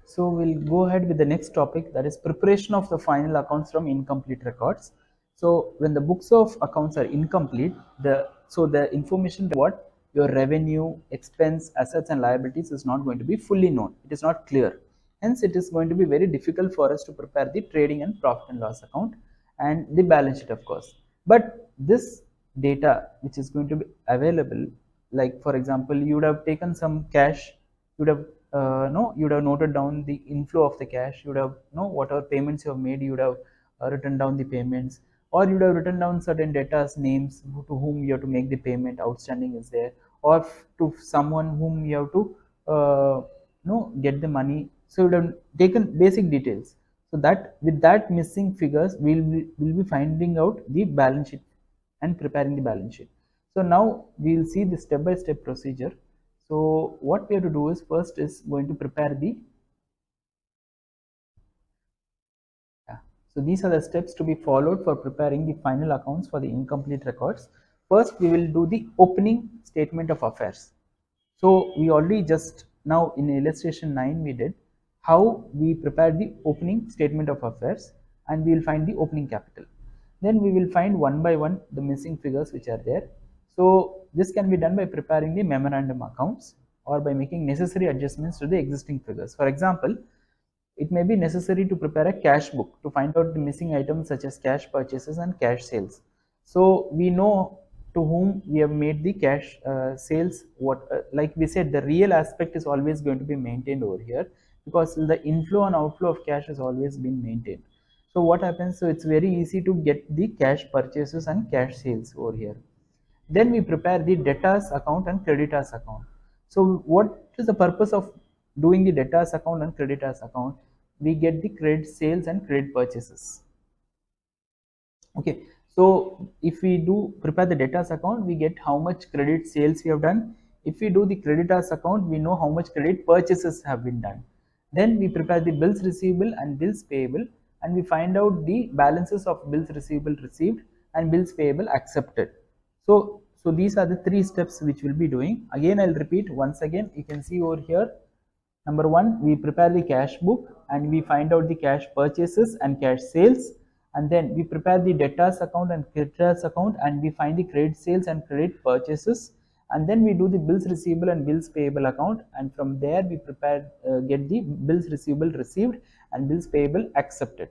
So we'll go ahead with the next topic, that is preparation of the final accounts from incomplete records. So when the books of accounts are incomplete, the information what your revenue, expense, assets and liabilities is not going to be fully known. It is not clear. Hence, it is going to be very difficult for us to prepare the trading and profit and loss account and the balance sheet, of course. But this data which is going to be available, like for example, you would have taken some cash, you would have you would have noted down the inflow of the cash, you would have whatever payments you have made, you would have written down the payments, or you would have written down certain debtors names to whom you have to make the payment, outstanding is there, or to someone whom you have to get the money. So you would have taken basic details, so that with that missing figures we'll be finding out the balance sheet and preparing the balance sheet. So now we will see the step-by-step procedure. So what we have to do is, first is going to prepare the so these are the steps to be followed for preparing the final accounts for the incomplete records. First, we will do the opening statement of affairs. So we already just now in illustration 9 we did how we prepare the opening statement of affairs, and we will find the opening capital. Then we will find one by one the missing figures which are there. So this can be done by preparing the memorandum accounts or by making necessary adjustments to the existing figures. For example, it may be necessary to prepare a cash book to find out the missing items such as cash purchases and cash sales. So we know to whom we have made the cash sales. What like we said, the real aspect is always going to be maintained over here, because the inflow and outflow of cash has always been maintained. So what happens? So it's very easy to get the cash purchases and cash sales over here. Then we prepare the debtors account and creditors account. So what is the purpose of doing the debtors account and creditors account? We get the credit sales and credit purchases. Okay, so if we do prepare the debtors account, we get how much credit sales we have done. If we do the creditors account, we know how much credit purchases have been done. Then we prepare the bills receivable and bills payable, and we find out the balances of bills receivable received and bills payable accepted. So these are the three steps which we'll be doing. Again, I'll repeat once again. You can see over here, number one, we prepare the cash book and we find out the cash purchases and cash sales, and then we prepare the debtors account and creditors account and we find the credit sales and credit purchases, and then we do the bills receivable and bills payable account, and from there we prepare get the bills receivable received and bills payable accepted.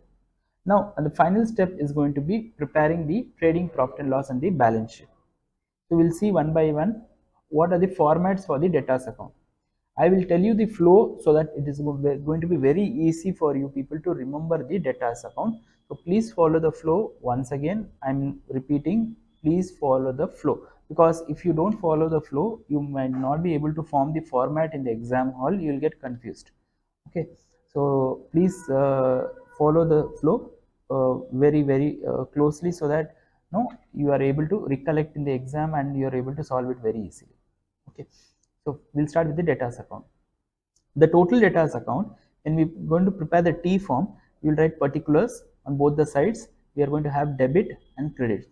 Now, and the final step is going to be preparing the trading profit and loss and the balance sheet. So we'll see one by one what are the formats for the debtors account. I will tell you the flow so that it is going to be very easy for you people to remember the debtors account. So please follow the flow. Once again, I'm repeating, please follow the flow, because if you don't follow the flow, you might not be able to form the format in the exam hall. You will get confused. Okay, so please follow the flow very closely, so that you are able to recollect in the exam and you are able to solve it very easily. Okay, so we'll start with the debtors account. The total debtors account, when we're going to prepare the T form, we will write particulars on both the sides. We are going to have debit and credit.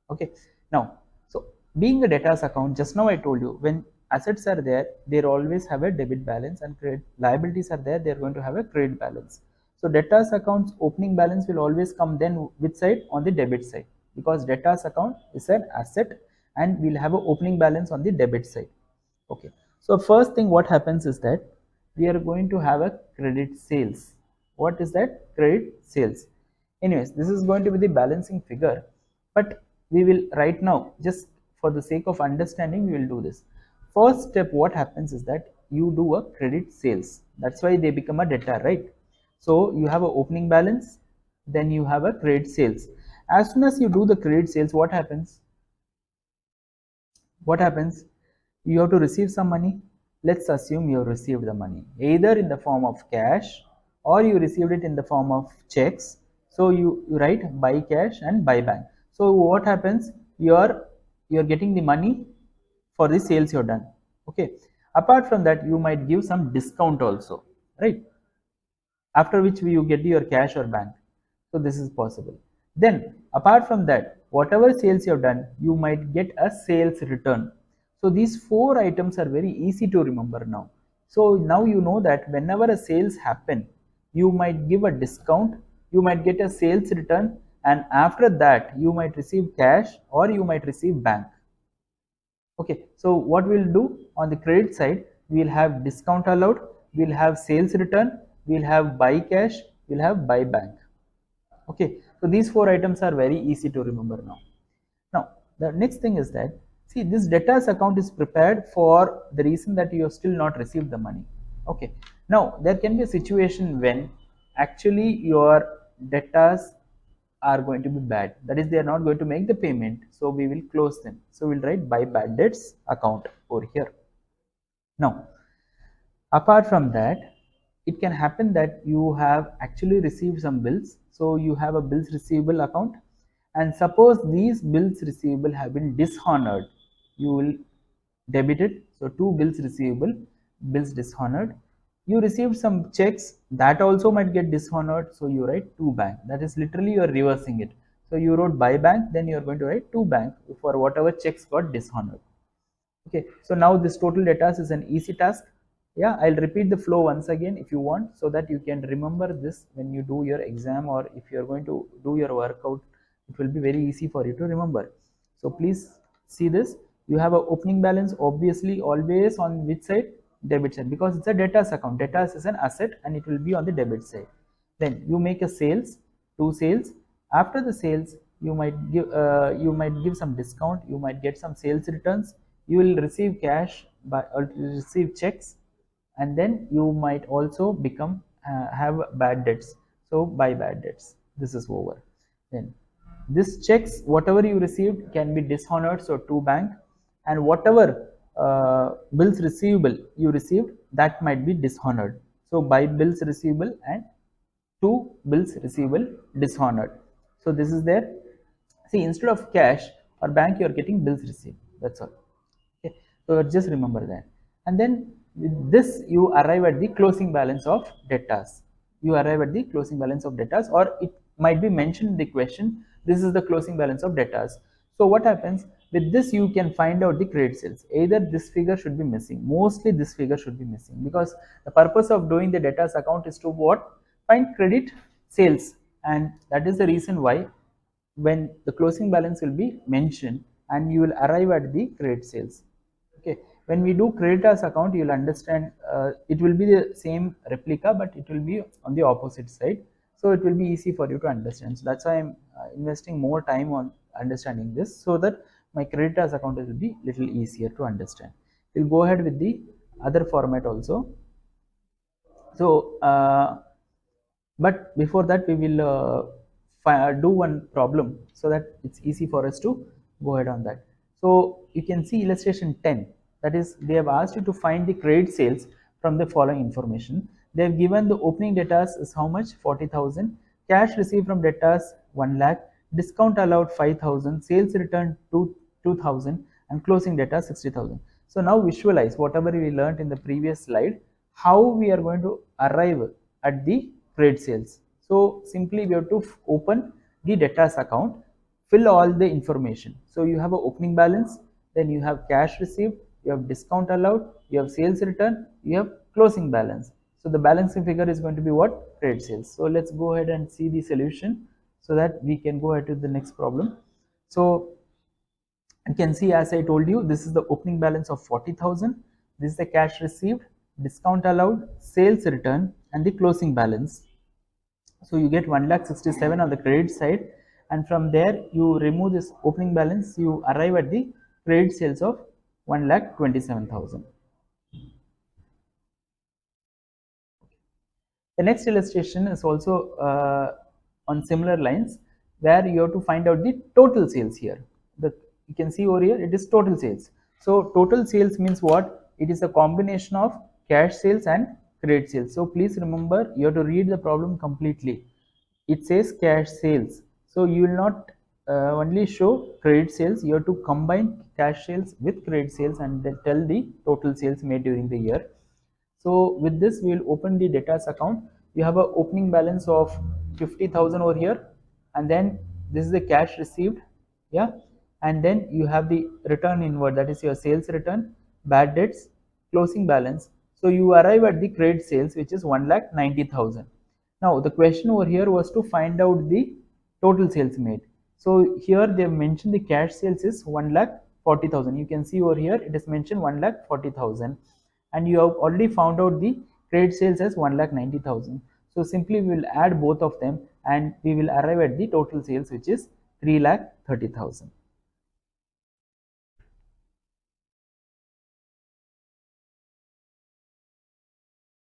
Okay, now, so being a debtors account, just now I told you, when assets are there, they always have a debit balance, and credit liabilities are there, they are going to have a credit balance. So debtors account's opening balance will always come then which side? On the debit side, because debtors account is an asset and we'll have an opening balance on the debit side. Okay, so first thing what happens is that we are going to have a credit sales. What is that? Credit sales. Anyways, this is going to be the balancing figure, but we will right now, just for the sake of understanding, we will do this. First step, what happens is that you do a credit sales. That's why they become a debtor, right? So you have a opening balance, then you have a credit sales. As soon as you do the credit sales, what happens? What happens? You have to receive some money. Let's assume you have received the money either in the form of cash or you received it in the form of checks. So you write buy cash and buy bank. So what happens? You're getting the money for the sales you've done. Okay, apart from that, you might give some discount also, right? After which you get your cash or bank. So this is possible. Then apart from that, whatever sales you have done, you might get a sales return. So these four items are very easy to remember now. So now you know that whenever a sales happen, you might give a discount, you might get a sales return, and after that you might receive cash or you might receive bank. Okay, so what we'll do on the credit side, we'll have discount allowed, we'll have sales return, we'll have buy cash, we'll have buy bank. Okay, so these four items are very easy to remember now. Now, the next thing is that, see, this debtors account is prepared for the reason that you have still not received the money. Okay, now there can be a situation when actually your debtors are going to be bad. That is, they are not going to make the payment, so we will close them. So we'll write buy bad debts account over here. Now, apart from that, it can happen that you have actually received some bills. So you have a bills receivable account, and suppose these bills receivable have been dishonored, you will debit it. So two bills receivable, bills dishonored. You received some checks that also might get dishonored, so you write to bank. That is literally you are reversing it. So you wrote by bank, then you are going to write to bank for whatever checks got dishonored. Okay, so now this total debtors is an easy task. Yeah, I'll repeat the flow once again if you want, so that you can remember this when you do your exam, or if you're going to do your workout, it will be very easy for you to remember. So please see this. You have an opening balance, obviously always on which side? Debit side, because it's a debtors account. Debtors is an asset and it will be on the debit side. Then you make a sales, two sales. After the sales, you might give some discount, you might get some sales returns, you will receive cash by or receive checks, and then you might also become have bad debts. So buy bad debts. This is over. Then this checks, whatever you received can be dishonored, so to bank, and whatever bills receivable you received, that might be dishonored. So buy bills receivable and two bills receivable dishonored. So this is there. See, instead of cash or bank, you are getting bills received. That's all. Okay, so just remember that. And then with this, you arrive at the closing balance of debtors. You arrive at the closing balance of debtors, or it might be mentioned in the question. This is the closing balance of debtors. So what happens with this? You can find out the credit sales. Either this figure should be missing. Mostly this figure should be missing, because the purpose of doing the debtors account is to what? Find credit sales, and that is the reason why when the closing balance will be mentioned and you will arrive at the credit sales. Okay, when we do creditors account, you will understand it will be the same replica, but it will be on the opposite side, so it will be easy for you to understand. So that's why I'm investing more time on understanding this, so that my creditors account will be little easier to understand. We'll go ahead with the other format also. So but before that, we will do one problem so that it's easy for us to go ahead on that. So you can see illustration 10, that is, they have asked you to find the credit sales from the following information. They have given the opening debtors is how much? 40,000, cash received from debtors 1 lakh, discount allowed 5,000, sales returned 2,000, and closing debtors 60,000. So now visualize whatever we learned in the previous slide, how we are going to arrive at the credit sales. So simply we have to open the debtors account, fill all the information. So you have an opening balance, then you have cash received, you have discount allowed, you have sales return, you have closing balance. So the balancing figure is going to be what? Credit sales. So let's go ahead and see the solution so that we can go ahead to the next problem. So you can see, as I told you, this is the opening balance of 40,000. This is the cash received, discount allowed, sales return, and the closing balance. So you get 1,67,000 on the credit side, and from there you remove this opening balance, you arrive at the credit sales of 1,27,000. The next illustration is also on similar lines, where you have to find out the total sales here. You can see over here, it is total sales. So total sales means what? It is a combination of cash sales and credit sales. So please remember, you have to read the problem completely. It says cash sales, so you will not only show credit sales, you have to combine cash sales with credit sales and then tell the total sales made during the year. So with this, we will open the debtors account. You have a opening balance of 50,000 over here, and then this is the cash received, yeah, and then you have the return inward, that is your sales return, bad debts, closing balance. So you arrive at the credit sales, which is 1,90,000. Now the question over here was to find out the total sales made. So here they have mentioned the cash sales is 1,40,000. You can see over here it is mentioned 1,40,000, and you have already found out the credit sales as 1,90,000. So simply we will add both of them and we will arrive at the total sales, which is 3,30,000.